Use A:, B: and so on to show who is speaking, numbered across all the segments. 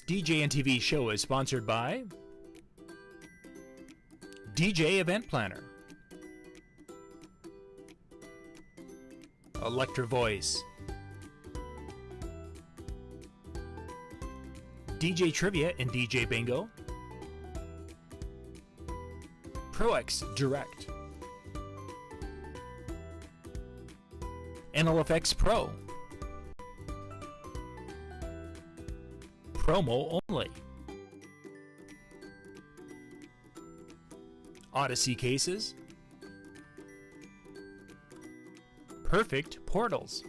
A: DJNTV show is sponsored by DJ Event Planner, Electra Voice, DJ Trivia and DJ Bingo, ProX Direct, NLFX Pro, Promo Only, Odyssey Cases, Perfect Portals,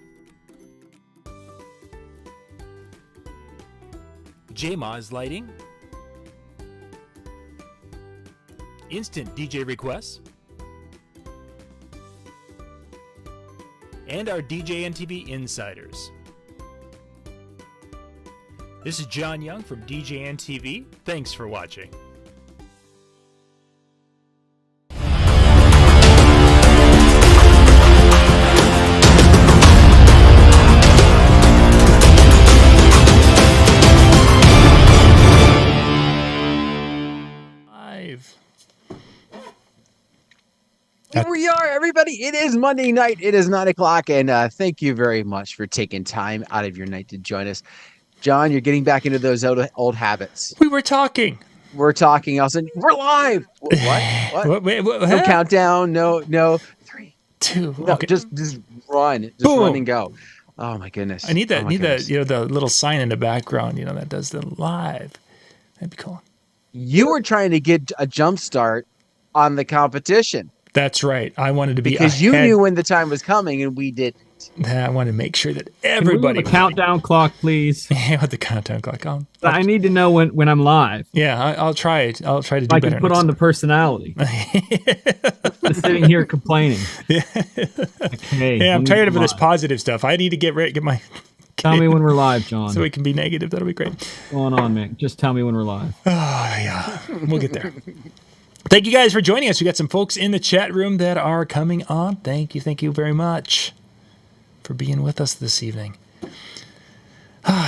A: JMOZ Lighting, Instant DJ Requests, and our DJNTV Insiders. This is John Young from DJNTV. Thanks for watching.
B: Here we are, everybody. It is Monday night. It is 9 o'clock, and thank you very much for taking time out of your night to join us. John, you're getting back into those old habits.
A: We were talking.
B: We're talking. Also, we're live. What?
A: Wait,
B: no countdown. No. 3,
A: 2.
B: No,
A: okay.
B: just run. Just
A: Boom.
B: run and go. Oh my goodness.
A: I need that.
B: Goodness.
A: The little sign in the background. That does the live. That'd be cool.
B: You were trying to get a jump start on the competition.
A: That's right. I wanted to be
B: because you knew when the time was coming, and we didn't.
A: I wanted to make sure that everybody.
C: The countdown clock, please.
A: Yeah, with the countdown clock.
C: I need to know when I'm live.
A: Yeah, I'll try it. I'll try to do better.
C: I can put on the personality. Just sitting here complaining.
A: Yeah,
C: hey,
A: I'm tired of this positive stuff. I need to get my.
C: Tell me when we're live, John.
A: So we can be negative. That'll be great.
C: What's going on, man? Just tell me when we're live.
A: Oh yeah, we'll get there. Thank you guys for joining us. We got some folks in the chat room that are coming on. Thank you very much for being with us this evening.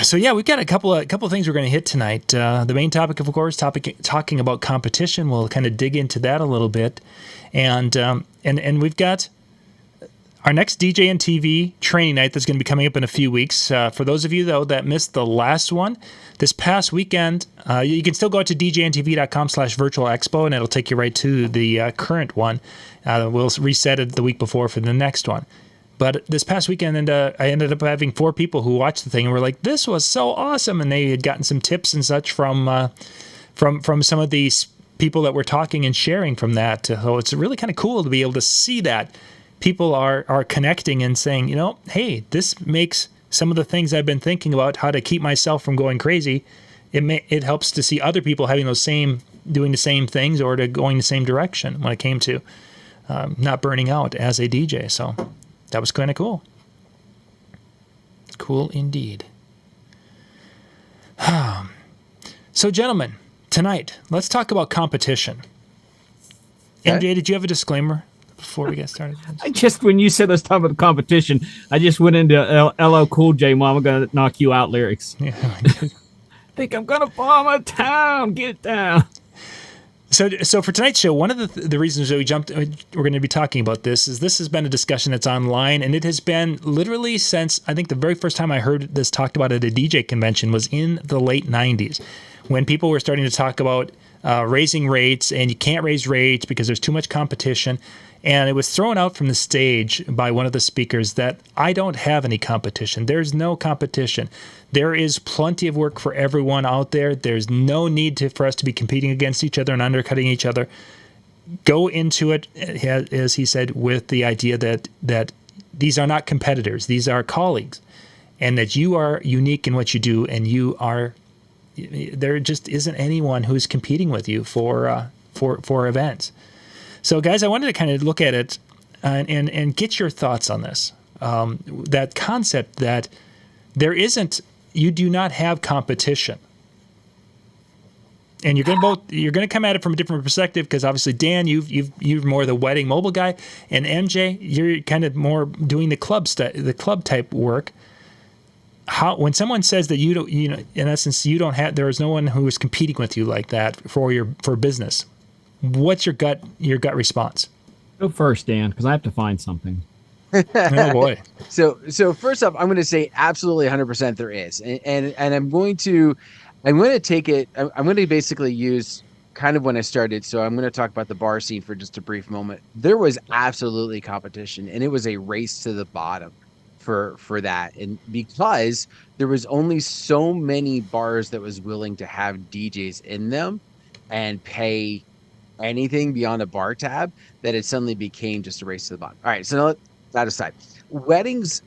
A: So yeah, we've got a couple of things we're going to hit tonight. The main topic, of course, talking about competition. We'll kind of dig into that a little bit, and we've got our next DJNTV training night that's going to be coming up in a few weeks. For those of you, though, that missed the last one, this past weekend, you can still go to djntv.com/virtual-expo, and it'll take you right to the current one. We'll reset it the week before for the next one. But this past weekend, I ended up having 4 people who watched the thing and were like, "This was so awesome!" And they had gotten some tips and such from some of these people that were talking and sharing from that. So it's really kind of cool to be able to see that people are connecting and saying, hey, this makes some of the things I've been thinking about, how to keep myself from going crazy. It helps to see other people having doing the same things or to going the same direction when it came to not burning out as a DJ. So that was kind of cool. Cool indeed. So, gentlemen, tonight, let's talk about competition.
B: Okay.
A: MJ, did you have a disclaimer before we get started?
C: When you said let's talk about the competition, I just went into LL Cool J, Mama Gonna Knock You Out lyrics.
A: Yeah.
C: Think I'm gonna bomb a town. Get down.
A: So for tonight's show, one of the reasons that we're going to be talking about this has been a discussion that's online, and it has been literally since, I think the very first time I heard this talked about at a DJ convention was in the late 90s, when people were starting to talk about raising rates, and you can't raise rates because there's too much competition. And it was thrown out from the stage by one of the speakers that I don't have any competition. There's no competition. There is plenty of work for everyone out there. There's no need for us to be competing against each other and undercutting each other. Go into it, as he said, with the idea that these are not competitors. These are colleagues, and that you are unique in what you do, and there just isn't anyone who's competing with you for events. So, guys, I wanted to kind of look at it and get your thoughts on this. That concept that you do not have competition, and you're going to come at it from a different perspective, because obviously, Dan, you're more the wedding mobile guy, and MJ, you're kind of more doing the club type work. how when someone says that you don't, in essence, you don't have, there is no one who is competing with you like that for business. What's your gut response?
C: Go first, Dan, because I have to find something.
A: Oh boy.
B: So first off, I'm going to say absolutely 100% there is, and I'm going to take it. I'm going to basically use kind of when I started. So I'm going to talk about the bar scene for just a brief moment. There was absolutely competition, and it was a race to the bottom for that. And because there was only so many bars that was willing to have DJs in them and pay anything beyond a bar tab, that it suddenly became just a race to the bottom. All right, so now let that aside. Weddings,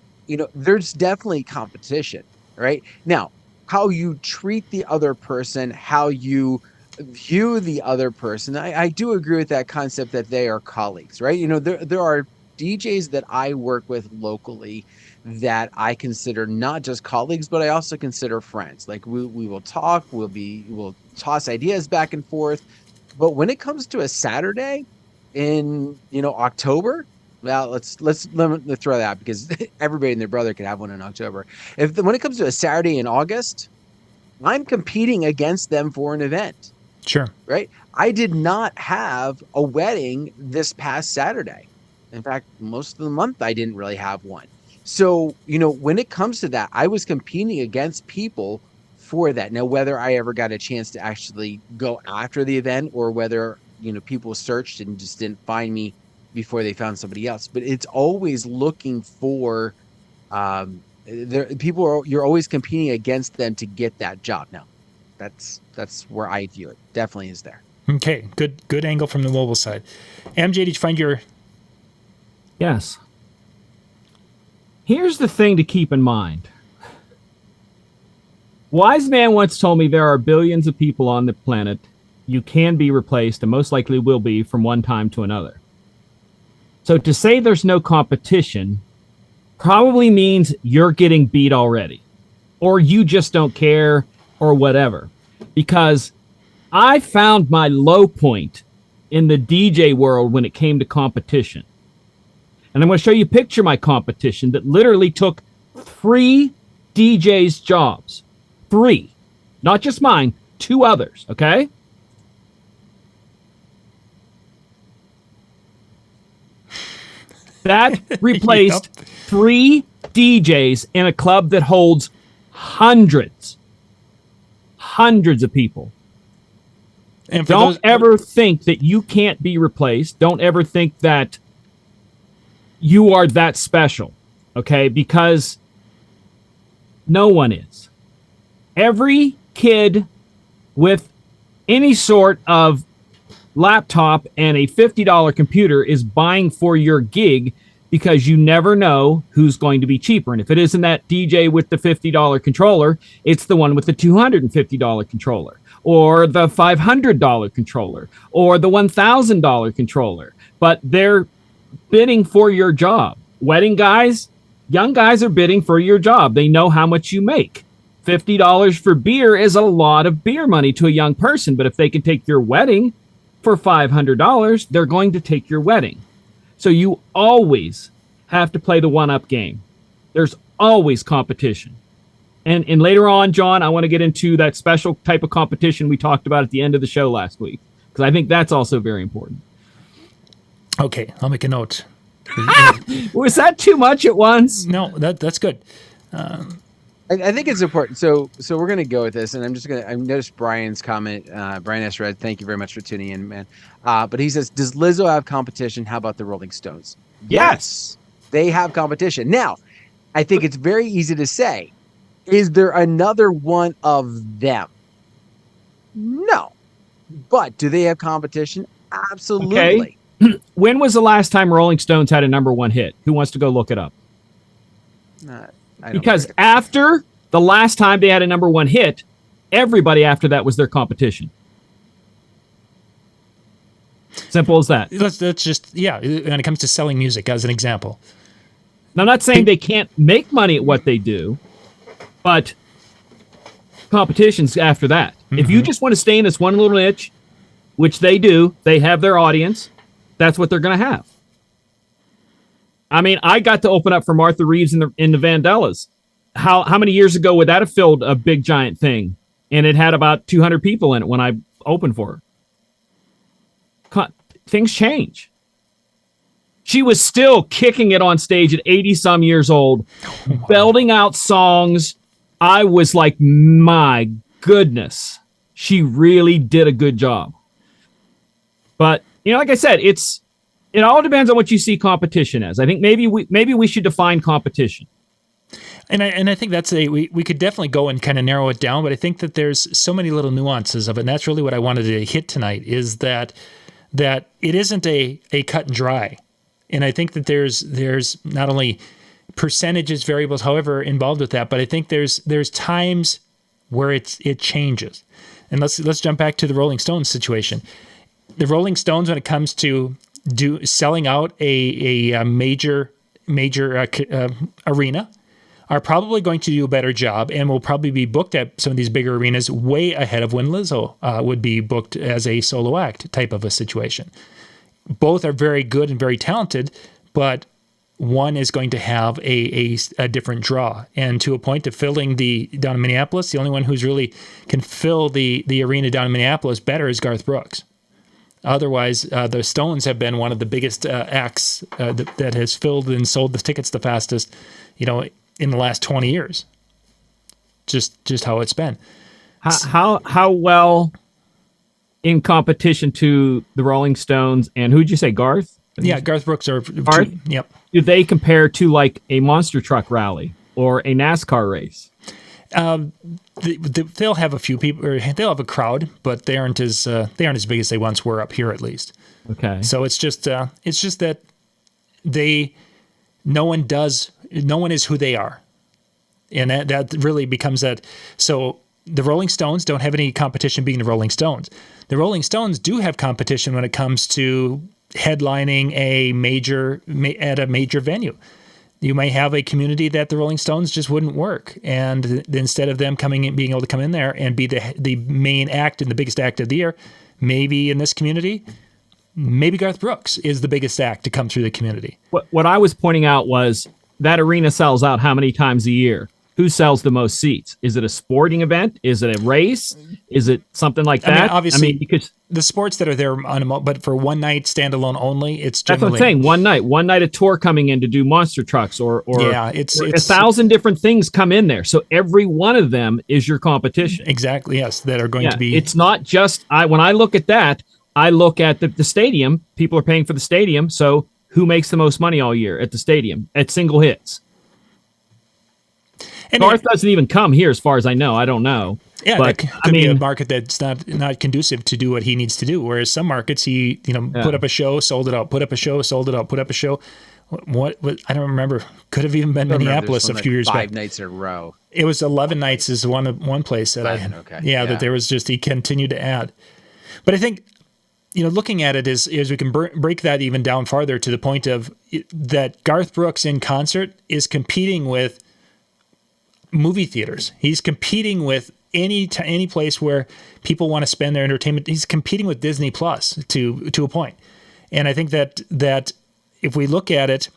B: there's definitely competition, right? Now, how you treat the other person, how you view the other person, I do agree with that concept that they are colleagues, right? There are DJs that I work with locally that I consider not just colleagues, but I also consider friends. Like we will talk, we'll toss ideas back and forth. But when it comes to a Saturday in October, well, let's throw that out because everybody and their brother could have one in October. When it comes to a Saturday in August, I'm competing against them for an event.
A: Sure.
B: Right. I did not have a wedding this past Saturday. In fact, most of the month I didn't really have one. So, when it comes to that, I was competing against people for that. Now, whether I ever got a chance to actually go after the event or whether, people searched and just didn't find me before they found somebody else, but it's always looking for, you're always competing against them to get that job. Now, that's where I view it. Definitely is there.
A: Okay. Good angle from the mobile side. MJ, did you find your...
C: Yes. Here's the thing to keep in mind. Wise man once told me there are billions of people on the planet. You can be replaced and most likely will be from one time to another. So to say there's no competition probably means you're getting beat already, or you just don't care, or whatever. Because I found my low point in the DJ world when it came to competition. And I'm going to show you a picture of my competition that literally took 3 DJs' jobs. 3. Not just mine, 2 others, okay? That replaced 3 DJs in a club that holds hundreds of people.
A: And
C: don't ever think that you can't be replaced. Don't ever think that you are that special, okay? Because no one is. Every kid with any sort of laptop and a $50 computer is buying for your gig because you never know who's going to be cheaper. And if it isn't that DJ with the $50 controller, it's the one with the $250 controller, or the $500 controller, or the $1,000 controller. But they're bidding for your job. Wedding guys, young guys are bidding for your job. They know how much you make. $50 for beer is a lot of beer money to a young person, but if they can take your wedding for $500, they're going to take your wedding. So you always have to play the one-up game. There's always competition. And later on, John, I want to get into that special type of competition we talked about at the end of the show last week, because I think that's also very important.
A: Okay, I'll make a note.
C: Was that too much at once?
A: No, that's good.
B: I think it's important. So we're going to go with this, and I noticed Brian's comment. Brian S. Red, thank you very much for tuning in, man. But he says, does Lizzo have competition? How about the Rolling Stones? Yes, they have competition. Now, I think it's very easy to say, is there another one of them? No. But do they have competition? Absolutely.
C: Okay. When was the last time Rolling Stones had a #1 hit? Who wants to go look it up? Because after the last time they had a #1 hit, everybody after that was their competition. Simple as that.
A: That's just, when it comes to selling music, as an example.
C: Now, I'm not saying they can't make money at what they do, but competition's after that. Mm-hmm. If you just want to stay in this one little niche, which they do, they have their audience, that's what they're going to have. I mean, I got to open up for Martha Reeves in the Vandellas. how many years ago would that have filled a big giant thing? And it had about 200 people in it when I opened for her. Things change. She was still kicking it on stage at 80 some years old, belting out songs. I was like, my goodness, she really did a good job. But, like I said, it all depends on what you see competition as. I think maybe we should define competition.
A: And I think that's we could definitely go and kind of narrow it down, but I think that there's so many little nuances of it. And that's really what I wanted to hit tonight, is that it isn't a cut and dry. And I think that there's not only percentages, variables, however, involved with that, but I think there's times where it changes. And let's jump back to the Rolling Stones situation. The Rolling Stones, when it comes to selling out a major arena, are probably going to do a better job and will probably be booked at some of these bigger arenas way ahead of when Lizzo would be booked as a solo act type of a situation. Both are very good and very talented, but one is going to have a different draw. And to a point of filling down in Minneapolis, the only one who's really can fill the arena down in Minneapolis better is Garth Brooks. Otherwise, the Stones have been one of the biggest acts that has filled and sold the tickets the fastest, in the last 20 years. Just how it's been.
C: How well in competition to the Rolling Stones and who'd you say, Garth?
A: Yeah, Garth Brooks are.
C: Garth?
A: Yep.
C: Do they compare to like a monster truck rally or a NASCAR race?
A: They'll have a few people, or they'll have a crowd, but they aren't as big as they once were up here, at least.
C: Okay.
A: So it's just that no one is who they are, and that really becomes that. So the Rolling Stones don't have any competition being the Rolling Stones. The Rolling Stones do have competition when it comes to headlining at a major venue. You may have a community that the Rolling Stones just wouldn't work, and instead of them being able to come in there and be the main act and the biggest act of the year, maybe in this community, maybe Garth Brooks is the biggest act to come through the community.
C: What I was pointing out was that arena sells out how many times a year? Who sells the most seats? Is it a sporting event? Is it a race? Is it something like that?
A: Obviously,
C: because
A: the sports that are there but for one night standalone only, it's generally...
C: That's what I'm saying. One night a tour coming in to do monster trucks or
A: it's
C: 1,000 different things come in there. So every one of them is your competition.
A: Exactly, yes, that are going to be...
C: It's not just... when I look at that, I look at the stadium. People are paying for the stadium. So who makes the most money all year at the stadium at single hits? And Garth doesn't even come here, as far as I know. I don't know.
A: Yeah, but that could be a market that's not conducive to do what he needs to do. Whereas some markets, he put up a show, sold it out. Put up a show, sold it out. Put up a show. What I don't remember. Could have even been Minneapolis a few years back.
B: 5 nights in a row.
A: It was 11 nights is one place that
B: 11, okay.
A: That there was just he continued to add. But I think looking at it is we can break that even down farther to the point of that Garth Brooks in concert is competing with movie theaters. He's competing with any place where people want to spend their entertainment. He's competing with Disney Plus to a point. And I think that if we look at it,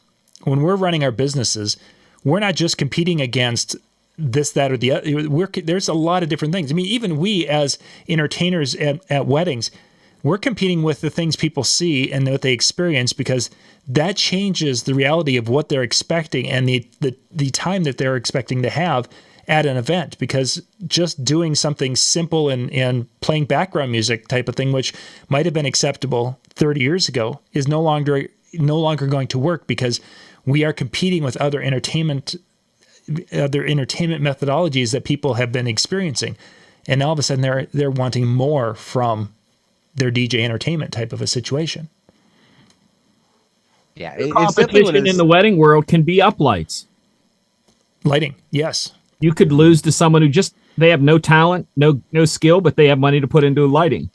A: when we're running our businesses, we're not just competing against this, that, or the other. There's a lot of different things. I mean, even we as entertainers at weddings, we're competing with the things people see and what they experience, because that changes the reality of what they're expecting and the time that they're expecting to have at an event. Because just doing something simple and playing background music type of thing, which might have been acceptable 30 years ago, is no longer going to work, because we are competing with other entertainment methodologies that people have been experiencing, and all of a sudden they're wanting more from their DJ entertainment type of a situation.
B: Yeah,
C: competition in the wedding world can be uplights.
A: Lighting, yes.
C: You could lose to someone who they have no talent, no skill, but they have money to put into lighting.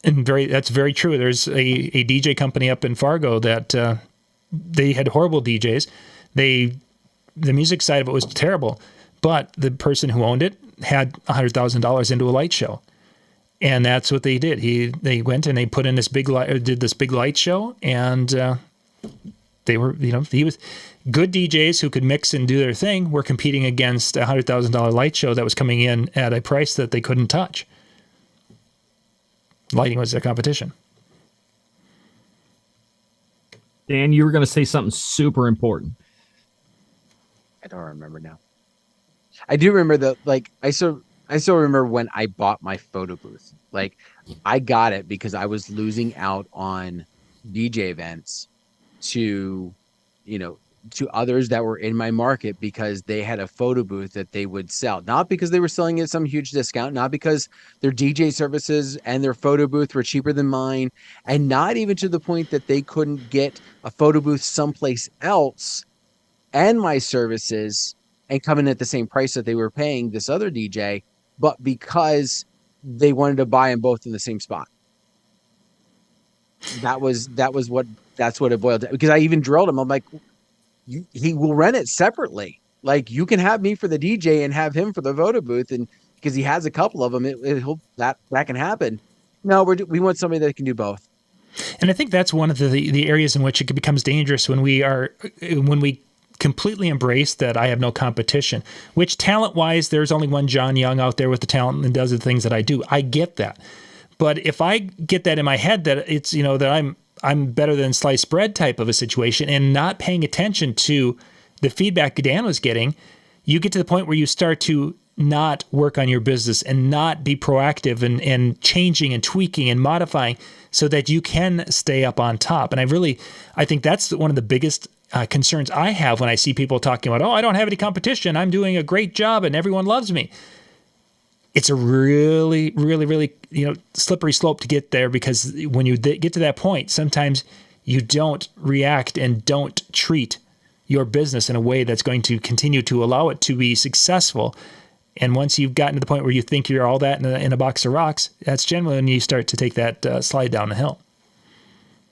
A: And that's very true. There's a DJ company up in Fargo that they had horrible DJs. The music side of it was terrible, but the person who owned it had $100,000 into a light show. And that's what they did. They went and they put in did this big light show, and They were, he was good DJs who could mix and do their thing were competing against a $100,000 light show that was coming in at a price that they couldn't touch. Lighting was their competition.
C: Dan, you were going to say something super important.
B: I don't remember now. I do remember I still remember when I bought my photo booth. Like, I got it because I was losing out on DJ events to others that were in my market because they had a photo booth that they would sell. Not because they were selling at some huge discount, not because their DJ services and their photo booth were cheaper than mine, and not even to the point that they couldn't get a photo booth someplace else and my services and come in at the same price that they were paying this other DJ, but because they wanted to buy them both in the same spot. That's what it boiled down. Because I even drilled him. I'm like, he will rent it separately. Like, you can have me for the DJ and have him for the photo booth, and because he has a couple of them, that can happen. No, we want somebody that can do both.
A: And I think that's one of the areas in which it becomes dangerous when we completely embrace that I have no competition, which talent-wise, there's only one John Young out there with the talent and does the things that I do. I get that. But if I get that in my head that it's, that I'm better than sliced bread type of a situation and not paying attention to the feedback Dan was getting, you get to the point where you start to not work on your business and not be proactive and changing and tweaking and modifying so that you can stay up on top. And I think that's one of the biggest concerns I have when I see people talking about, I don't have any competition. I'm doing a great job and everyone loves me. It's a really, really, really, slippery slope to get there, because when you get to that point, sometimes you don't react and don't treat your business in a way that's going to continue to allow it to be successful. And once you've gotten to the point where you think you're all that in a box of rocks, that's generally when you start to take that slide down the hill.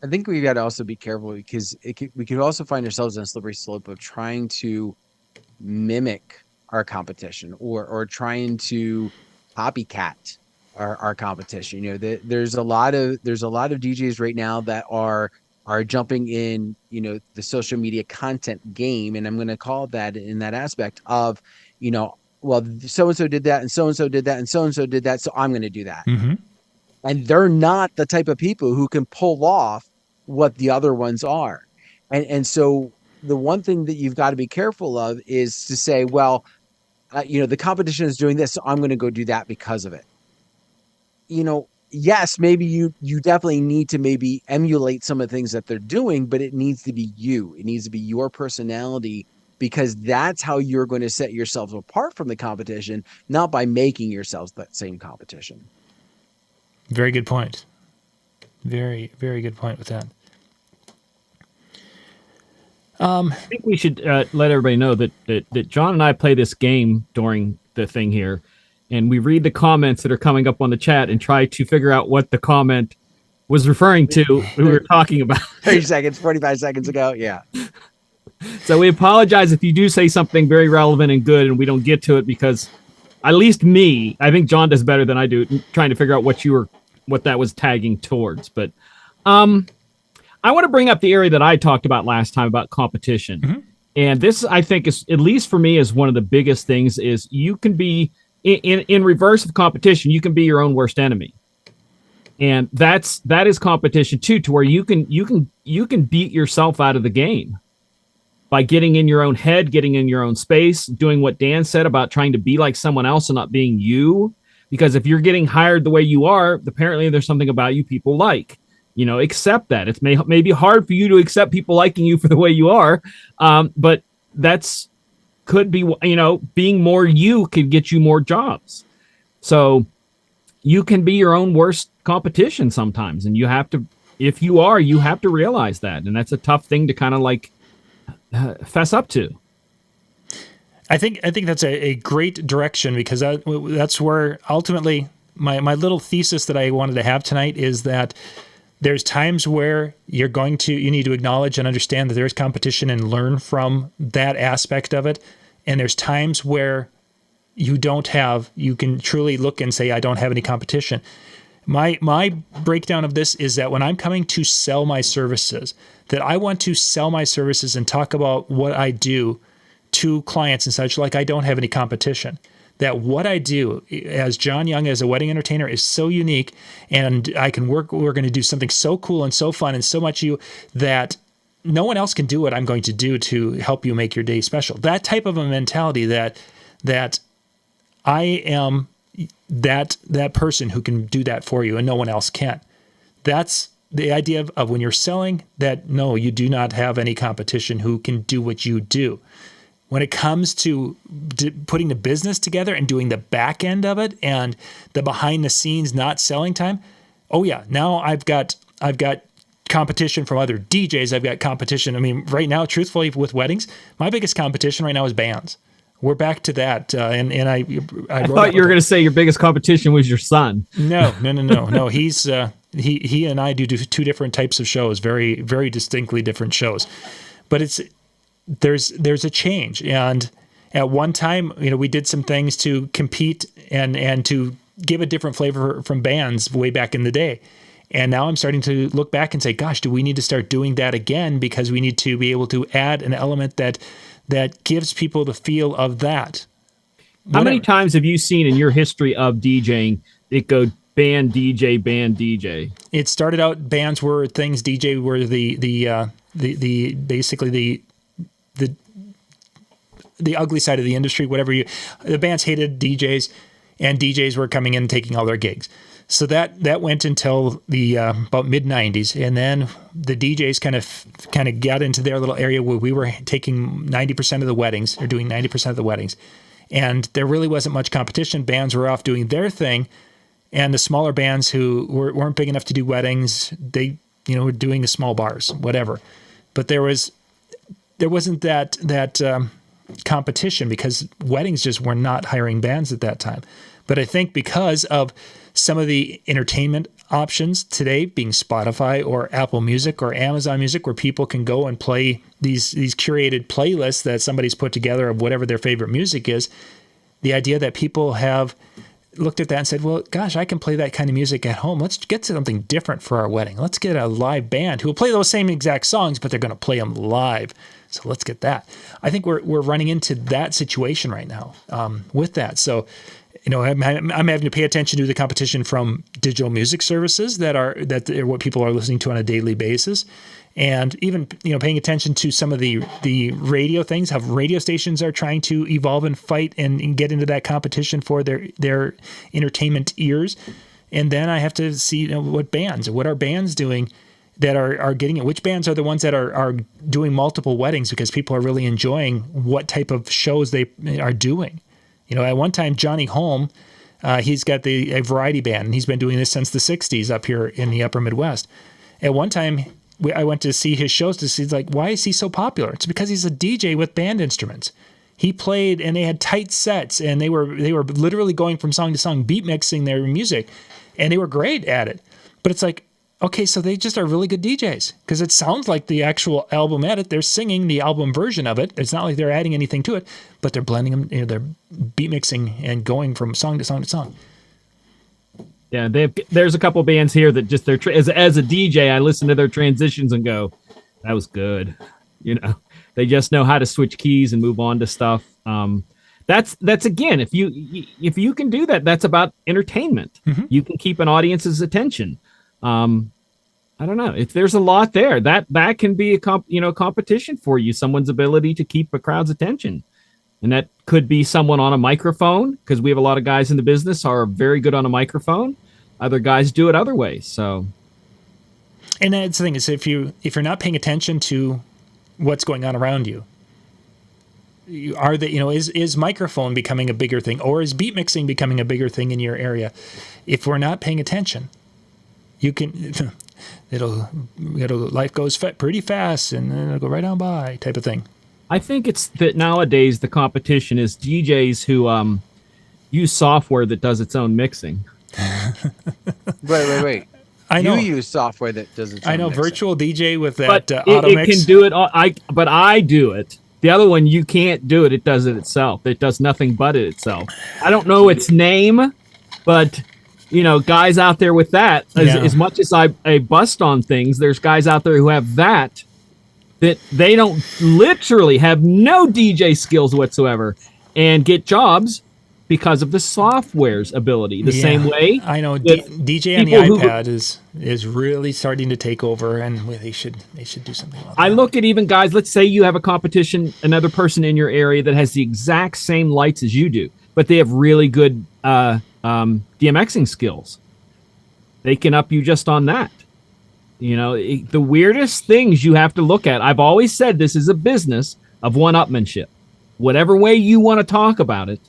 B: I think we got to also be careful, because we could also find ourselves in a slippery slope of trying to mimic our competition or trying to copycat our competition. There's a lot of DJs right now that are jumping in, the social media content game, and I'm going to call that in that aspect of, well, so-and-so did that, and so-and-so did that, and so-and-so did that, so I'm going to do that.
A: Mm-hmm.
B: And they're not the type of people who can pull off what the other ones are. And so the one thing that you've got to be careful of is to say, well, the competition is doing this, so I'm going to go do that because of it. Yes, maybe you definitely need to maybe emulate some of the things that they're doing, but it needs to be you. It needs to be your personality, because that's how you're going to set yourselves apart from the competition, not by making yourselves that same competition.
A: Very good point. Very, very good point with that.
C: I think we should let everybody know that John and I play this game during the thing here, and we read the comments that are coming up on the chat and try to figure out what the comment was referring to we were talking about.
B: 30 seconds, 45 seconds ago. Yeah.
C: So we apologize if you do say something very relevant and good and we don't get to it, because at least me, I think John does better than I do trying to figure out what that was tagging towards. But I want to bring up the area that I talked about last time about competition. Mm-hmm. And this, I think, is, at least for me, is one of the biggest things, is you can be in reverse of competition, you can be your own worst enemy. And that is competition too, to where you can beat yourself out of the game by getting in your own head, getting in your own space, doing what Dan said about trying to be like someone else and not being you. Because if you're getting hired the way you are, apparently there's something about you people like. Accept that. It may be hard for you to accept people liking you for the way you are, but could be, being more you could get you more jobs. So you can be your own worst competition sometimes, and you have to realize that, and that's a tough thing to kind of fess up to.
A: I think that's a great direction, because that's where ultimately my little thesis that I wanted to have tonight is that there's times where you need to acknowledge and understand that there is competition and learn from that aspect of it. And there's times where you can truly look and say, I don't have any competition. My breakdown of this is that when I'm coming to sell my services, that I want to sell my services and talk about what I do to clients and such, like I don't have any competition. That what I do as John Young, as a wedding entertainer, is so unique, and I can we're going to do something so cool and so fun and so much you that no one else can do what I'm going to do to help you make your day special. That type of a mentality that I am that person who can do that for you and no one else can. That's the idea of when you're selling, that no, you do not have any competition who can do what you do. When it comes to putting the business together and doing the back end of it and the behind the scenes not selling time, oh yeah, now I've got competition from other DJs. I've got competition. I mean, right now, truthfully, with weddings, my biggest competition right now is bands. We're back to that, and I
C: thought you were going to say your biggest competition was your son.
A: No. He's he and I do two different types of shows, very very distinctly different shows, but there's a change. And at one time, we did some things to compete and to give a different flavor from bands way back in the day. And now I'm starting to look back and say, gosh, do we need to start doing that again? Because we need to be able to add an element that gives people the feel of that.
C: How many times have you seen in your history of DJing it go band DJ, band DJ?
A: It started out, bands were things, DJ were the basically the ugly side of the industry, the bands hated DJs, and DJs were coming in and taking all their gigs. So that went until the about mid 90s, and then the DJs kind of got into their little area where we were taking 90% of the weddings, or doing 90% of the weddings, and there really wasn't much competition. Bands were off doing their thing, and the smaller bands who weren't big enough to do weddings, they were doing the small bars, whatever. But there wasn't that competition because weddings just were not hiring bands at that time. But I think because of some of the entertainment options today being Spotify or Apple Music or Amazon Music, where people can go and play these curated playlists that somebody's put together of whatever their favorite music is, the idea that people have looked at that and said, well, gosh, I can play that kind of music at home. Let's get something different for our wedding. Let's get a live band who will play those same exact songs, but they're going to play them live. So let's get that. I think we're running into that situation right now with that. So, I'm having to pay attention to the competition from digital music services that are what people are listening to on a daily basis, and even paying attention to some of the radio things. How radio stations are trying to evolve and fight and get into that competition for their entertainment ears. And then I have to see what are bands doing that are getting it. Which bands are the ones that are doing multiple weddings because people are really enjoying what type of shows they are doing. At one time, Johnny Holm, he's got a variety band, and he's been doing this since the 60s up here in the upper Midwest. At one time, I went to see his shows to see, why is he so popular? It's because he's a DJ with band instruments. He played, and they had tight sets, and they were literally going from song to song, beat mixing their music, and they were great at it. But it's like, okay, so they just are really good DJs because it sounds like the actual album edit. They're singing the album version of it. It's not like they're adding anything to it, but they're blending them. They're beat mixing and going from song to song to song.
C: Yeah, there's a couple bands here that just as a DJ, I listen to their transitions and go, "That was good." They just know how to switch keys and move on to stuff. That's again, if you can do that, that's about entertainment. Mm-hmm. You can keep an audience's attention. I don't know if there's a lot there that can be a competition for you, someone's ability to keep a crowd's attention. And that could be someone on a microphone, because we have a lot of guys in the business are very good on a microphone. Other guys do it other ways. So,
A: and that's the thing is, if you're not paying attention to what's going on around you, is microphone becoming a bigger thing, or is beat mixing becoming a bigger thing in your area? If we're not paying attention, you can life goes pretty fast, and then it'll go right on by type of thing.
C: I think it's that nowadays the competition is DJs who use software that does its own mixing.
B: Wait.
A: I know.
B: You use software that does its own
A: I know,
B: mixing.
A: Virtual DJ with that
C: but
A: auto mix.
C: It can do it. But I do it. The other one, you can't do it. It does it itself. It does nothing but it itself. I don't know its name, but guys out there with that. As much as I bust on things, there's guys out there who have that they don't literally have no DJ skills whatsoever and get jobs because of the software's ability. The same way,
A: I know DJ on the iPad is really starting to take over, and they should do something about that. I
C: look at even guys. Let's say you have a competition, another person in your area that has the exact same lights as you do, but they have really good DMXing skills. They can up you just on that. The weirdest things you have to look at. I've always said this is a business of one-upmanship. Whatever way you want to talk about it,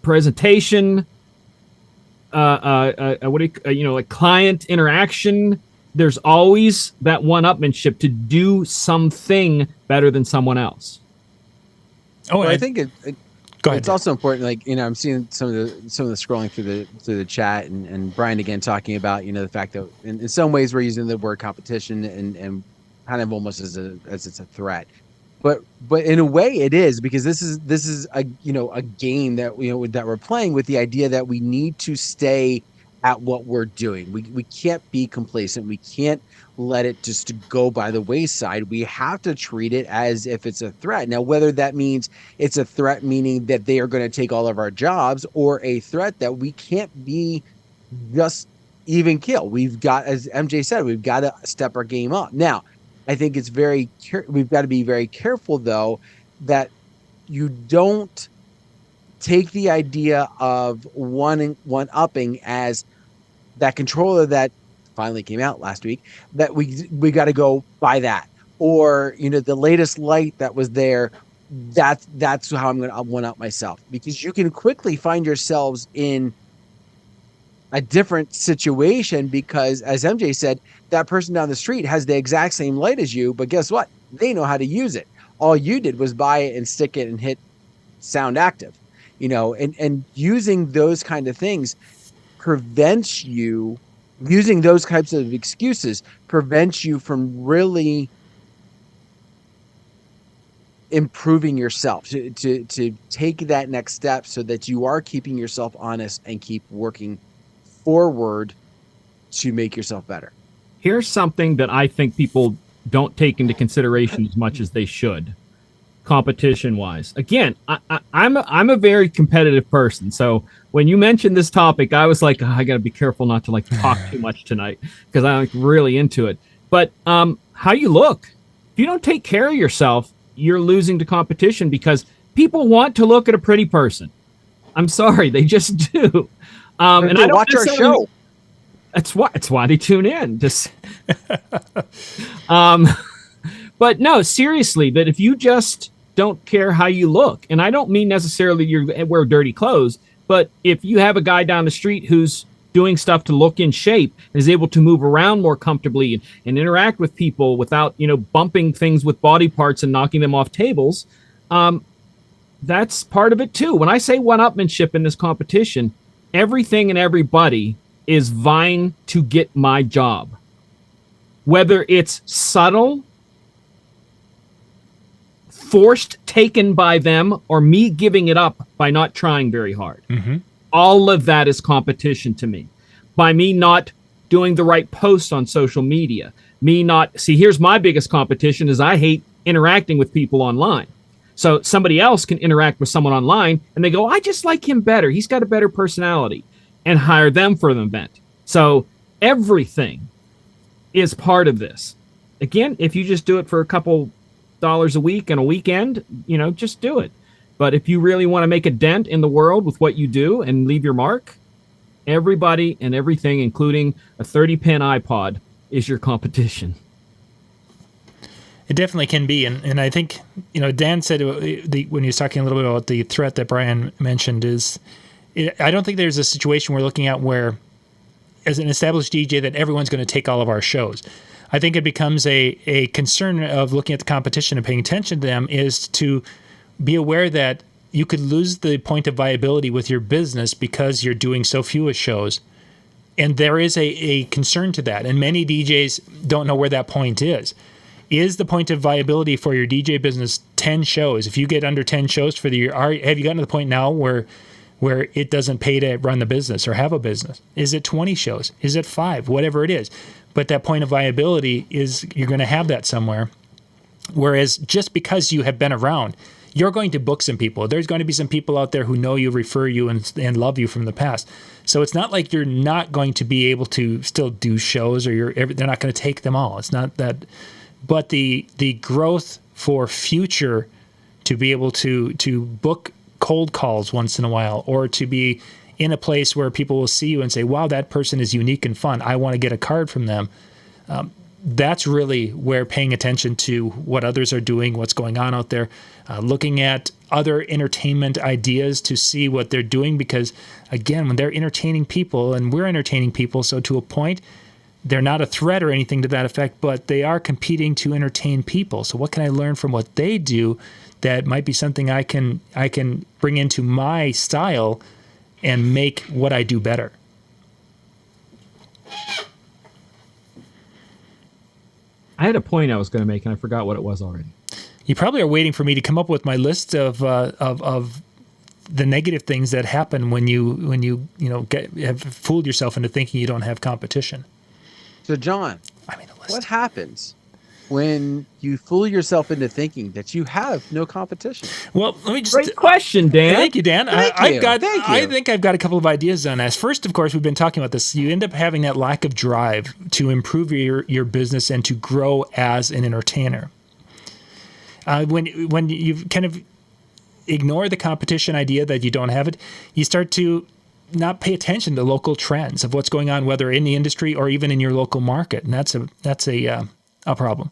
C: presentation, like client interaction, there's always that one-upmanship to do something better than someone else.
B: I think it's also important. Like, I'm seeing some of the scrolling through the chat and Brian again talking about, the fact that in some ways we're using the word competition and kind of almost as it's a threat. But in a way it is, because this is a game that that we're playing with the idea that we need to stay at what we're doing. We can't be complacent. We can't let it just go by the wayside. We have to treat it as if it's a threat. Now, whether that means it's a threat, meaning that they are going to take all of our jobs, or a threat that we can't be just even kill. We've got, as MJ said, we've got to step our game up. Now, I think it's we've got to be very careful, though, that you don't take the idea of one-upping as that controller that finally came out last week, that we got to go buy that, or the latest light that was there, that's how I'm going to one up myself, because you can quickly find yourselves in a different situation, because as MJ said, that person down the street has the exact same light as you, but guess what? They know how to use it. All you did was buy it and stick it and hit sound active, and using those kind of things prevents you. Using those types of excuses prevents you from really improving yourself, to take that next step, so that you are keeping yourself honest and keep working forward to make yourself better.
C: Here's something that I think people don't take into consideration as much as they should, competition-wise. Again, I'm a very competitive person, so when you mentioned this topic, I was like, I got to be careful not to talk too much tonight, because I'm really into it. But how you look, if you don't take care of yourself, you're losing to competition, because people want to look at a pretty person. I'm sorry, they just do. And I don't
B: watch our show.
C: It's why they tune in. Just, but no, seriously, that if you just don't care how you look, and I don't mean necessarily you wear dirty clothes, but if you have a guy down the street who's doing stuff to look in shape and is able to move around more comfortably and interact with people without, bumping things with body parts and knocking them off tables, that's part of it too. When I say one-upmanship in this competition, everything and everybody is vying to get my job. Whether it's subtle, forced, taken by them, or me giving it up by not trying very hard. Mm-hmm. All of that is competition to me. By me not doing the right posts on social media, here's my biggest competition is I hate interacting with people online. So somebody else can interact with someone online and they go, I just like him better. He's got a better personality, and hire them for an event. So everything is part of this. Again, if you just do it for a couple $1 a week and a weekend, just do it. But if you really want to make a dent in the world with what you do and leave your mark, everybody and everything, including a 30-pin iPod, is your competition.
A: It definitely can be. And I think, Dan said when he was talking a little bit about the threat that Brian mentioned I don't think there's a situation we're looking at where, as an established DJ, that everyone's going to take all of our shows. I think it becomes a concern of looking at the competition and paying attention to them is to be aware that you could lose the point of viability with your business because you're doing so few shows. And there is a concern to that. And many DJs don't know where that point is. Is the point of viability for your DJ business 10 shows? If you get under 10 shows for the year, have you gotten to the point now where where it doesn't pay to run the business or have a business? Is it 20 shows? Is it 5? Whatever it is. But that point of viability is you're going to have that somewhere. Whereas just because you have been around, you're going to book some people. There's going to be some people out there who know you, refer you, and love you from the past. So it's not like you're not going to be able to still do shows, or they're not going to take them all. It's not that. But the growth for future to be able to book cold calls once in a while, or to be in a place where people will see you and say, wow, that person is unique and fun. I want to get a card from them. That's really where paying attention to what others are doing, what's going on out there, looking at other entertainment ideas to see what they're doing. Because, again, when they're entertaining people and we're entertaining people, so to a point, they're not a threat or anything to that effect, but they are competing to entertain people. So what can I learn from what they do that might be something I can bring into my style and make what I do better?
C: I had a point I was going to make, and I forgot what it was already.
A: You probably are waiting for me to come up with my list of the negative things that happen when you have fooled yourself into thinking you don't have competition.
B: So, John, what happens when you fool yourself into thinking that you have no competition?
A: Well, let me just...
C: Great question, Dan.
A: Thank you, Dan.
B: Thank you.
A: I think I've got a couple of ideas on this. First, of course, we've been talking about this. You end up having that lack of drive to improve your business and to grow as an entertainer. When you kind of ignore the competition idea that you don't have it, you start to not pay attention to local trends of what's going on, whether in the industry or even in your local market, and that's a problem.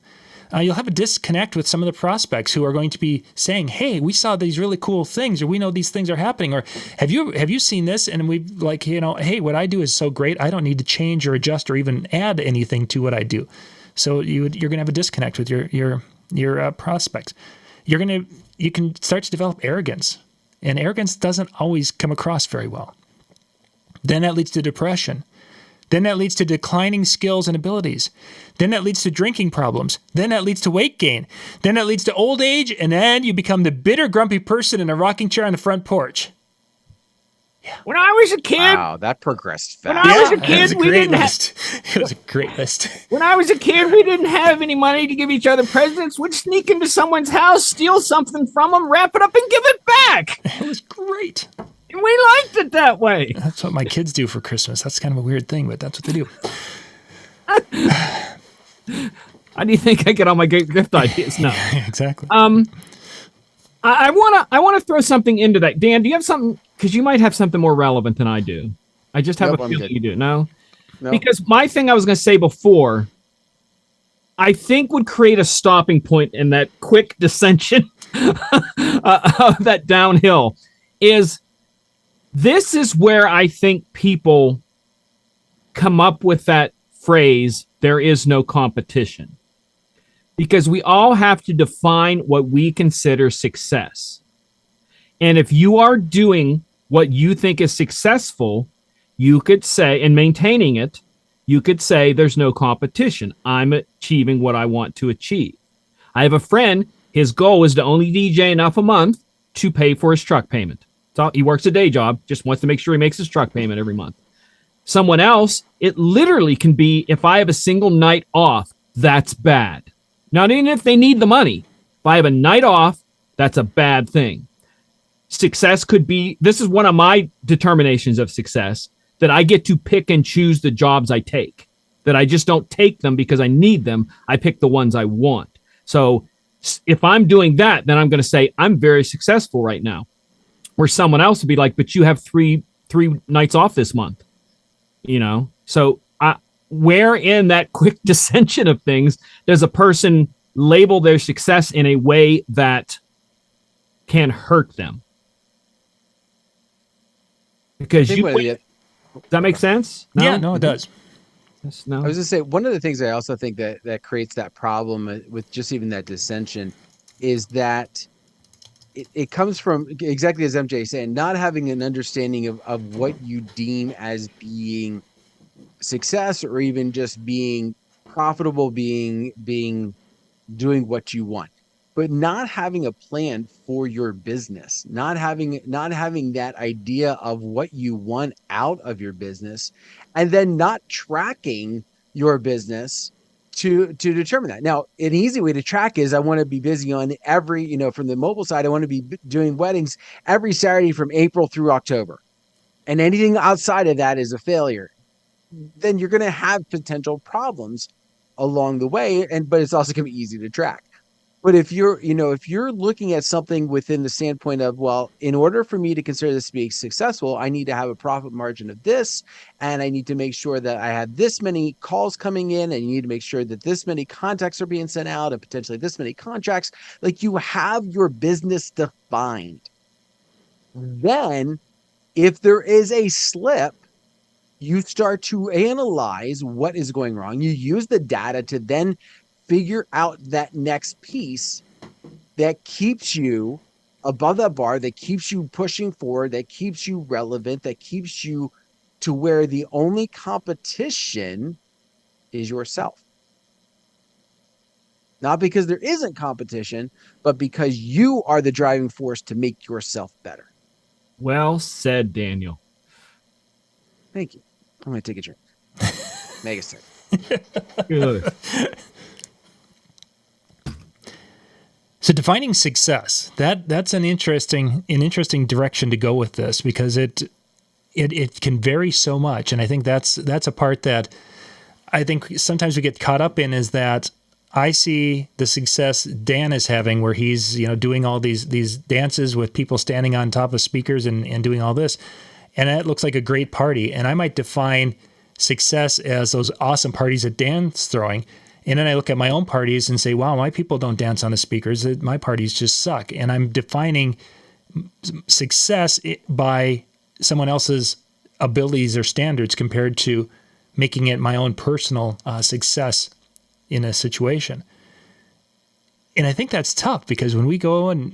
A: You'll have a disconnect with some of the prospects who are going to be saying, "Hey, we saw these really cool things, or we know these things are happening, or have you seen this?" And we hey, what I do is so great, I don't need to change or adjust or even add anything to what I do. So you're going to have a disconnect with your prospects. You can start to develop arrogance, and arrogance doesn't always come across very well. Then that leads to depression. Then that leads to declining skills and abilities. Then that leads to drinking problems. Then that leads to weight gain. Then that leads to old age, and then you become the bitter, grumpy person in a rocking chair on the front porch.
C: Yeah. When I was a kid...
B: Wow, that progressed fast.
C: When I was a kid, we didn't have...
A: It was a great list.
C: When I was a kid, we didn't have any money to give each other presents. We'd sneak into someone's house, steal something from them, wrap it up, and give it back.
A: It was great.
C: And we liked it that way.
A: That's what my kids do for Christmas. That's kind of a weird thing, but that's what they do.
C: How do you think I get all my gift ideas now?
A: Exactly.
C: I wanna throw something into that. Dan, do you have something? Because you might have something more relevant than I do. I just have a feeling you do. No? Because my thing I was going to say before, I think would create a stopping point in that quick dissension of that downhill is this is where I think people come up with that phrase, there is no competition. Because we all have to define what we consider success. And if you are doing what you think is successful, you could say, and maintaining it, you could say there's no competition. I'm achieving what I want to achieve. I have a friend, his goal is to only DJ enough a month to pay for his truck payment. So he works a day job, just wants to make sure he makes his truck payment every month. Someone else, it literally can be, if I have a single night off, that's bad. Not even if they need the money. If I have a night off, that's a bad thing. Success could be, this is one of my determinations of success, that I get to pick and choose the jobs I take. That I just don't take them because I need them. I pick the ones I want. So if I'm doing that, then I'm going to say, I'm very successful right now. Where someone else would be like, but you have three nights off this month. You know? So where in that quick dissension of things does a person label their success in a way that can hurt them? Because does that make sense? No?
A: Yeah, no, it does.
B: No. I was going to say, one of the things I also think that creates that problem with just even that dissension is that it comes from, exactly as MJ is saying, not having an understanding of what you deem as being success, or even just being profitable, doing what you want. but not having a plan for your business, not having that idea of what you want out of your business, and then not tracking your business to determine that. Now, an easy way to track is I want to be busy on every, from the mobile side, I want to be doing weddings every Saturday from April through October. And anything outside of that is a failure. Then you're going to have potential problems along the way, but it's also going to be easy to track. But if you're looking at something within the standpoint of, well, in order for me to consider this to be successful, I need to have a profit margin of this, and I need to make sure that I have this many calls coming in, and you need to make sure that this many contacts are being sent out, and potentially this many contracts. Like, you have your business defined. Then, if there is a slip, you start to analyze what is going wrong. You use the data to then figure out that next piece that keeps you above that bar, that keeps you pushing forward, that keeps you relevant, that keeps you to where the only competition is yourself. Not because there isn't competition, but because you are the driving force to make yourself better.
C: Well said, Daniel.
B: Thank you. I'm going to take a drink. Mega sick.
C: Good.
A: So defining success, that's an interesting direction to go with this, because it can vary so much. And I think that's a part that I think sometimes we get caught up in, is that I see the success Dan is having, where he's, doing all these dances with people standing on top of speakers and doing all this. And that looks like a great party. And I might define success as those awesome parties that Dan's throwing. And then I look at my own parties and say, wow, my people don't dance on the speakers. My parties just suck. And I'm defining success by someone else's abilities or standards compared to making it my own personal success in a situation. And I think that's tough, because when we go and,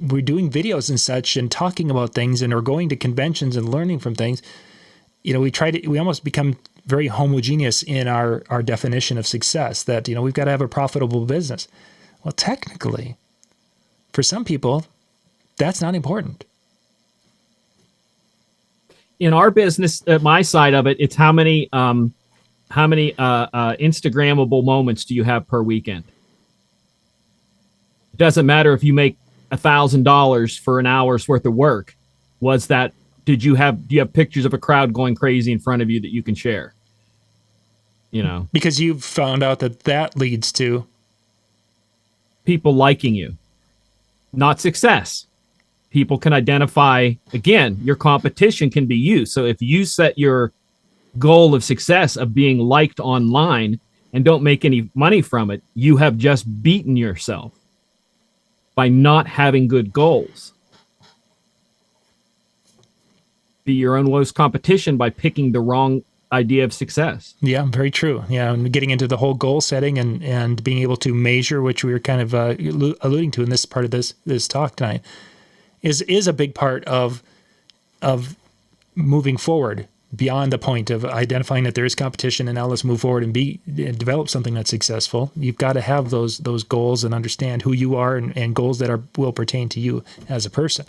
A: we're doing videos and such and talking about things, and are going to conventions and learning from things, we almost become very homogeneous in our definition of success, that, we've got to have a profitable business. Well, technically, for some people, that's not important.
C: In our business, my side of it, it's how many Instagrammable moments do you have per weekend? It doesn't matter if you make $1,000 for an hour's worth of work. Do you have pictures of a crowd going crazy in front of you that you can share?
A: Because you've found out that leads to
C: people liking you, not success. People can identify, again, your competition can be you. So if you set your goal of success of being liked online and don't make any money from it, you have just beaten yourself by not having good goals. Be your own worst competition by picking the wrong idea of success.
A: Yeah, very true. Yeah, and getting into the whole goal setting and being able to measure, which we were kind of alluding to in this part of this talk tonight, is a big part of moving forward beyond the point of identifying that there is competition and now let's move forward and develop something that's successful. You've got to have those goals and understand who you are and goals that will pertain to you as a person.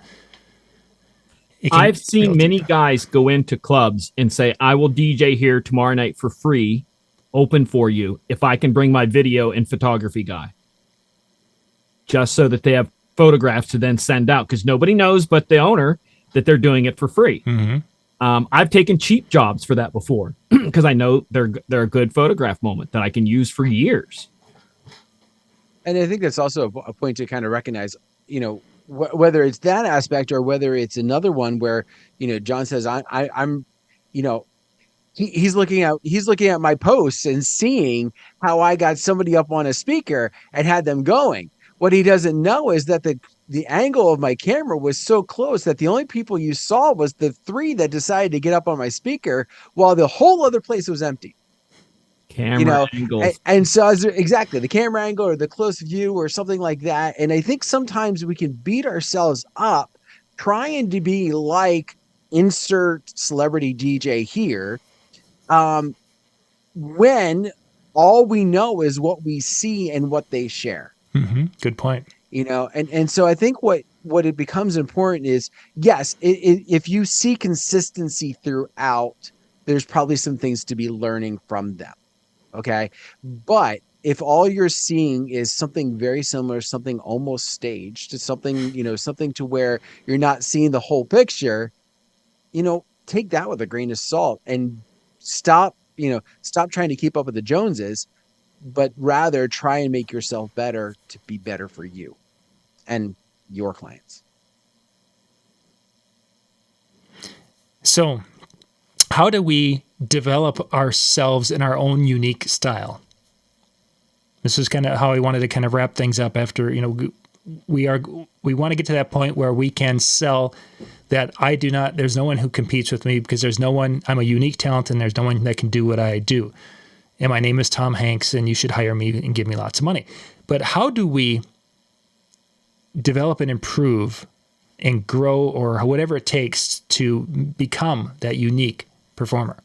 C: I've seen many guys go into clubs and say, I will DJ here tomorrow night for free, open for you, if I can bring my video and photography guy. Just so that they have photographs to then send out, because nobody knows but the owner that they're doing it for free.
A: Mm-hmm.
C: I've taken cheap jobs for that before, because I know they're a good photograph moment that I can use for years.
B: And I think that's also a point to kind of recognize, whether it's that aspect or whether it's another one where, John says, I'm, he's looking at my posts and seeing how I got somebody up on a speaker and had them going. What he doesn't know is that the angle of my camera was so close that the only people you saw was the three that decided to get up on my speaker, while the whole other place was empty.
C: Camera angles.
B: And so exactly the camera angle or the close view or something like that. And I think sometimes we can beat ourselves up trying to be like insert celebrity DJ here, when all we know is what we see and what they share.
A: Good point.
B: And so I think what it becomes important is, yes, if you see consistency throughout, there's probably some things to be learning from them. Okay. But if all you're seeing is something very similar, something almost staged, to something, something to where you're not seeing the whole picture, take that with a grain of salt and stop trying to keep up with the Joneses, but rather try and make yourself better to be better for you and your clients.
A: So, how do we develop ourselves in our own unique style? This is kind of how I wanted to kind of wrap things up after, we want to get to that point where we can sell that there's no one who competes with me, because I'm a unique talent and there's no one that can do what I do. And my name is Tom Hanks and you should hire me and give me lots of money. But how do we develop and improve and grow, or whatever it takes to become that unique performer?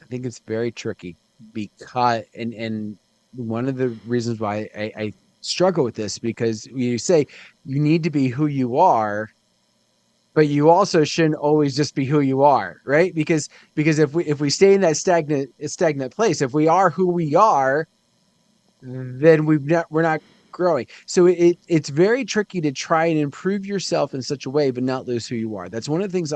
B: I think it's very tricky because, and one of the reasons why I struggle with this, because you say you need to be who you are, but you also shouldn't always just be who you are, right? Because if we stay in that stagnant place, if we are who we are, then we're not growing. So it's very tricky to try and improve yourself in such a way, but not lose who you are. That's one of the things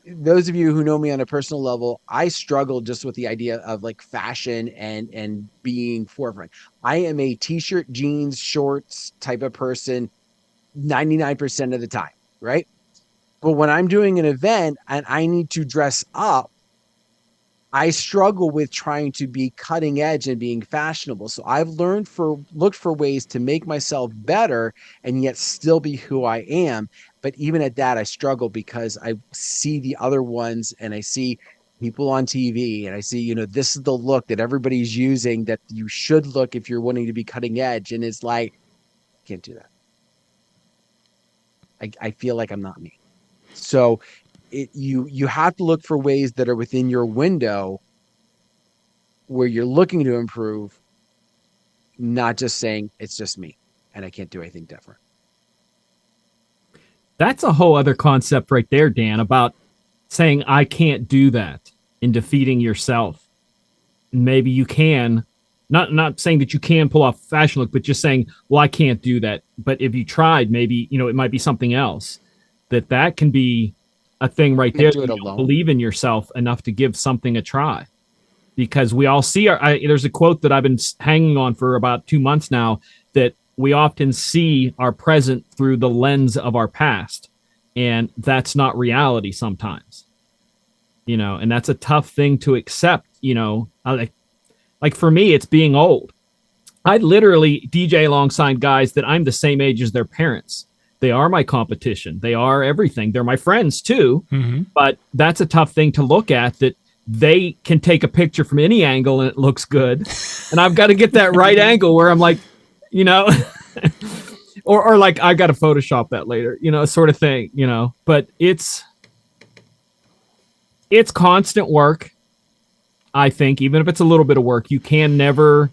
B: those of you who know me on a personal level, I struggle just with the idea of like fashion and being forefront. I am a t-shirt, jeans, shorts type of person 99% of the time, right? But when I'm doing an event and I need to dress up, I struggle with trying to be cutting edge and being fashionable. So I've looked for ways to make myself better and yet still be who I am. But even at that, I struggle because I see the other ones and I see people on TV and I see, this is the look that everybody's using that you should look if you're wanting to be cutting edge. And it's like, I can't do that. I feel like I'm not me. So you have to look for ways that are within your window where you're looking to improve, not just saying it's just me and I can't do anything different.
C: That's a whole other concept right there, Dan, about saying I can't do that and defeating yourself. Maybe you can, not saying that you can pull off a fashion look, but just saying, well, I can't do that. But if you tried, maybe, it might be something else. That can be a thing right there. You don't believe in yourself enough to give something a try. Because we all see there's a quote that I've been hanging on for about 2 months now, that we often see our present through the lens of our past. And that's not reality sometimes. And that's a tough thing to accept. Like for me, it's being old. I literally DJ alongside guys that I'm the same age as their parents. They are my competition. They are everything. They're my friends too. Mm-hmm. But that's a tough thing to look at, that they can take a picture from any angle and it looks good. And I've got to get that right angle where I'm like, or like I got to Photoshop that later, sort of thing, but it's constant work. I think even if it's a little bit of work, you can never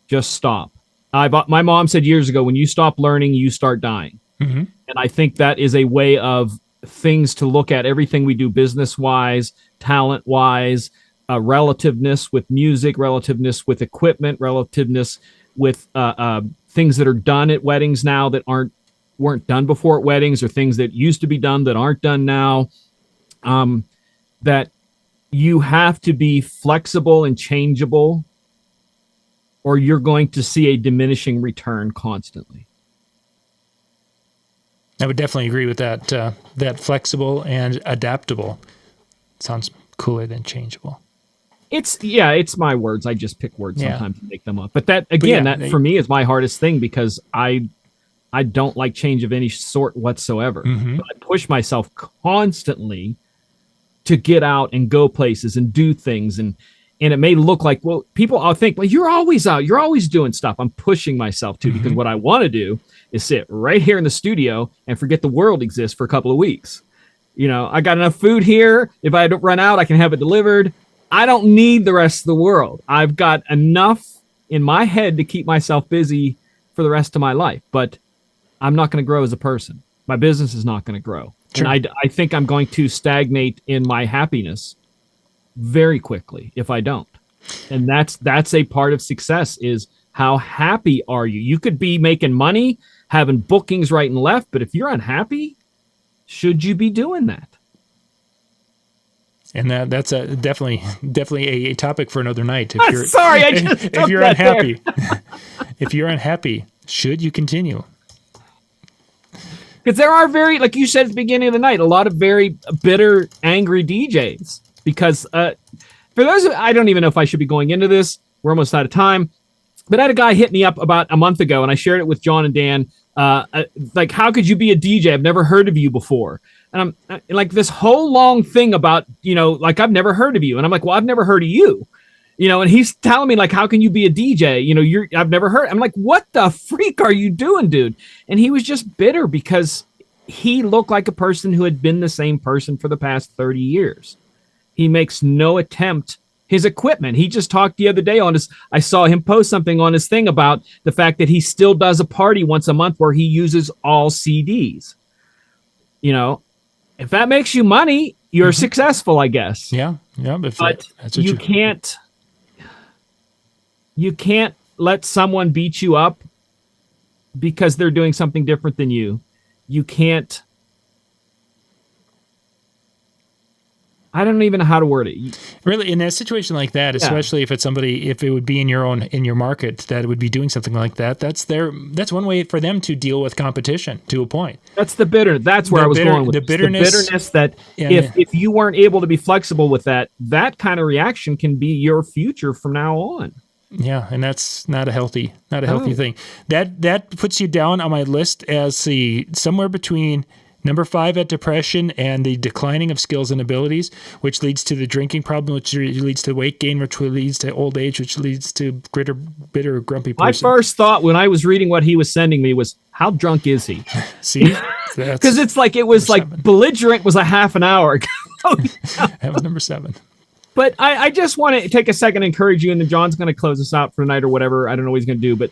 C: just stop. My mom said years ago, when you stop learning, you start dying. Mm-hmm. And I think that is a way of things to look at everything we do business-wise, talent-wise, relativeness with music, relativeness with equipment, relativeness with things that are done at weddings now that weren't done before at weddings, or things that used to be done that aren't done now. That you have to be flexible and changeable, or you're going to see a diminishing return constantly.
A: I would definitely agree with that. That flexible and adaptable sounds cooler than changeable.
C: It's my words. I just pick words sometimes to make them up. But that for me is my hardest thing, because I don't like change of any sort whatsoever. Mm-hmm. But I push myself constantly to get out and go places and do things. And it may look like, well, people all think, well, you're always out. You're always doing stuff. I'm pushing myself to, because what I want to do is sit right here in the studio and forget the world exists for a couple of weeks. I got enough food here. If I don't run out, I can have it delivered. I don't need the rest of the world. I've got enough in my head to keep myself busy for the rest of my life, but I'm not going to grow as a person. My business is not going to grow.
A: Sure.
C: And I think I'm going to stagnate in my happiness very quickly if I don't. And that's a part of success, is how happy are you? You could be making money, having bookings right and left, but if you're unhappy, should you be doing that?
A: And that's definitely a topic for another night.
C: Sorry, I just
A: if you're unhappy, if you're unhappy, should you continue?
C: Because there are like you said at the beginning of the night, a lot of very bitter, angry DJs. Because for those, I don't even know if I should be going into this. We're almost out of time. But I had a guy hit me up about a month ago, and I shared it with John and Dan. Like, how could you be a DJ? I've never heard of you before. And I'm like, this whole long thing about, like, I've never heard of you. And I'm like, well, I've never heard of you. And he's telling me, like, how can you be a DJ? I've never heard. I'm like, what the freak are you doing, dude? And he was just bitter because he looked like a person who had been the same person for the past 30 years. He makes no attempt. His equipment, he just talked the other day I saw him post something on his thing about the fact that he still does a party once a month where he uses all CDs. If that makes you money, you're successful, I guess.
A: Yeah.
C: But you can't let someone beat you up because they're doing something different than you. You can't. I don't even know how to word it.
A: Really, in a situation like that, especially if it's somebody, if it would be in your market that would be doing something like that, that's one way for them to deal with competition to a point.
C: That's the bitter. That's where I was going with
A: the bitterness.
C: The bitterness that if you weren't able to be flexible with that kind of reaction can be your future from now on.
A: Yeah, and that's not a healthy thing. That puts you down on my list as somewhere between number 5 at depression and the declining of skills and abilities, which leads to the drinking problem, which leads to weight gain, which leads to old age, which leads to bitter, grumpy person.
C: My first thought when I was reading what he was sending me was, how drunk is he?
A: See?
C: Because it was like 7. Belligerent was a half an hour ago.
A: That was number 7.
C: But I just want to take a second to encourage you, and then John's going to close us out for the night or whatever. I don't know what he's going to do, but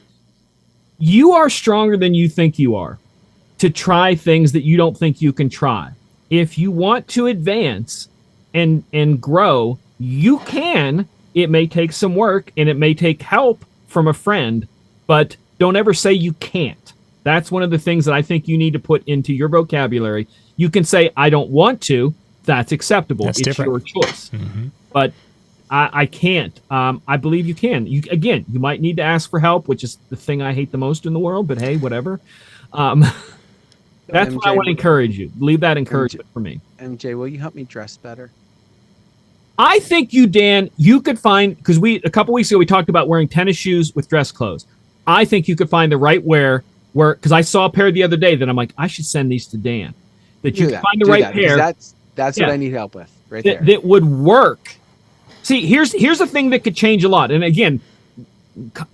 C: you are stronger than you think you are to try things that you don't think you can try. If you want to advance and grow, you can. It may take some work and it may take help from a friend, but don't ever say you can't. That's one of the things that I think you need to put into your vocabulary. You can say, I don't want to. That's acceptable.
A: That's
C: it's
A: different.
C: your choice.
A: Mm-hmm.
C: But I can't. I believe you can. You might need to ask for help, which is the thing I hate the most in the world, but hey, whatever. That's what I want to encourage you. Leave that encouragement for me.
B: MJ, will you help me dress better?
C: I think you, Dan, you could find, because a couple weeks ago we talked about wearing tennis shoes with dress clothes. I think you could find the right wear because I saw a pair the other day that I'm like, I should send these to Dan. That you can find the right pair.
B: That's what I need help with right there.
C: That would work. See, here's a thing that could change a lot. And again,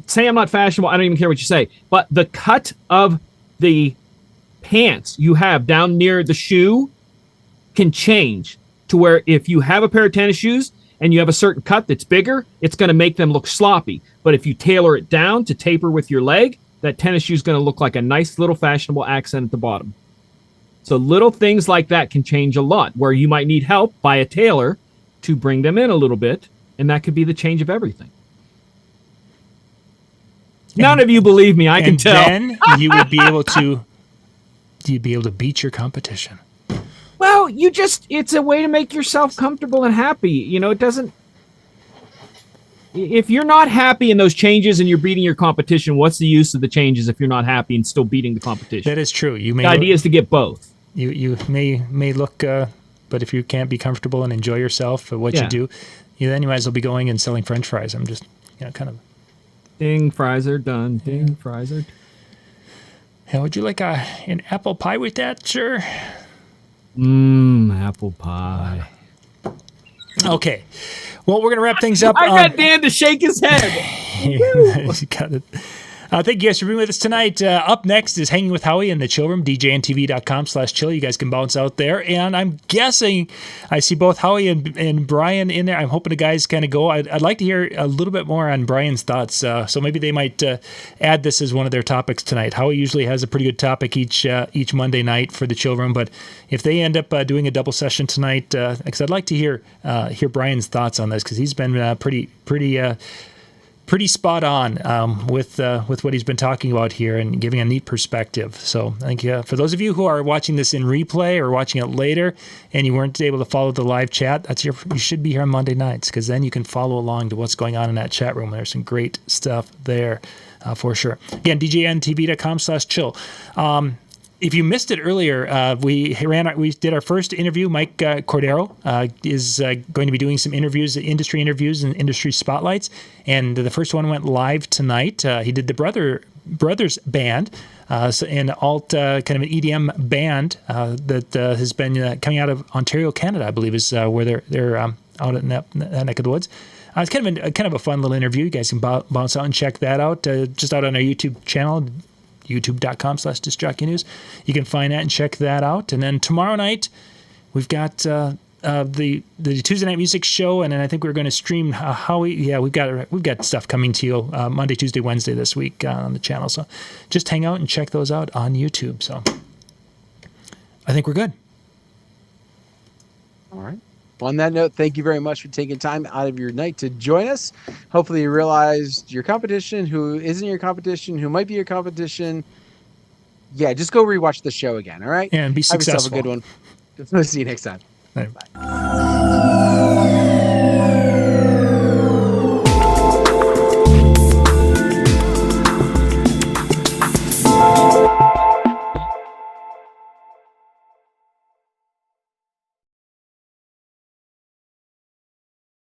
C: say I'm not fashionable. I don't even care what you say. But the cut of the pants you have down near the shoe can change to where if you have a pair of tennis shoes and you have a certain cut that's bigger, it's going to make them look sloppy. But if you tailor it down to taper with your leg, that tennis shoe is going to look like a nice little fashionable accent at the bottom. So little things like that can change a lot, where you might need help by a tailor to bring them in a little bit, and that could be the change of everything. None of you believe me, I can tell.
A: And then you would be able to beat your competition.
C: Well, it's a way to make yourself comfortable and happy. It doesn't, if you're not happy in those changes and you're beating your competition, what's the use of the changes if you're not happy and still beating the competition?
A: That is true.
C: The idea is to get both.
A: You may look, but if you can't be comfortable and enjoy yourself at what you do, then you might as well be going and selling French fries. I'm just, kind of.
C: Ding, fries are done. Ding, fries are.
A: Hey, would you like an apple pie with that, sir?
C: Apple pie.
A: Okay. Well, we're going to wrap things up.
C: I got Dan to shake his head.
A: You got it. Thank you guys for being with us tonight. Up next is Hanging with Howie in the Chill Room, DJNTV.com/chill. You guys can bounce out there. And I'm guessing I see both Howie and Brian in there. I'm hoping the guys kind of go. I'd like to hear a little bit more on Brian's thoughts. So maybe they might add this as one of their topics tonight. Howie usually has a pretty good topic each Monday night for the Chill Room. But if they end up doing a double session tonight, because I'd like to hear Brian's thoughts on this, because he's been pretty spot on with what he's been talking about here and giving a neat perspective. So I think for those of you who are watching this in replay or watching it later and you weren't able to follow the live chat, you should be here on Monday nights, because then you can follow along to what's going on in that chat room. There's some great stuff there for sure. Again, DJNTV.com/chill. If you missed it earlier, we did our first interview. Mike Cordero is going to be doing some industry interviews and industry spotlights. And the first one went live tonight. He did the Brothers Band, an alt kind of an EDM band that has been coming out of Ontario, Canada, I believe, is where they're out in that neck of the woods. It's kind of a fun little interview. You guys can bounce out and check that out. Just out on our YouTube channel, youtube.com/discjockey news. You can find that and check that out. And then tomorrow night, we've got the Tuesday Night Music Show, and then I think we're going to stream we've got stuff coming to you Monday, Tuesday, Wednesday this week on the channel. So just hang out and check those out on YouTube. So I think we're good.
B: All right. On that note, thank you very much for taking time out of your night to join us. Hopefully you realized your competition, who isn't your competition, who might be your competition. Yeah, just go rewatch the show again, all right?
A: And be successful.
B: Have yourself a good one. We'll see you next time.
A: Bye.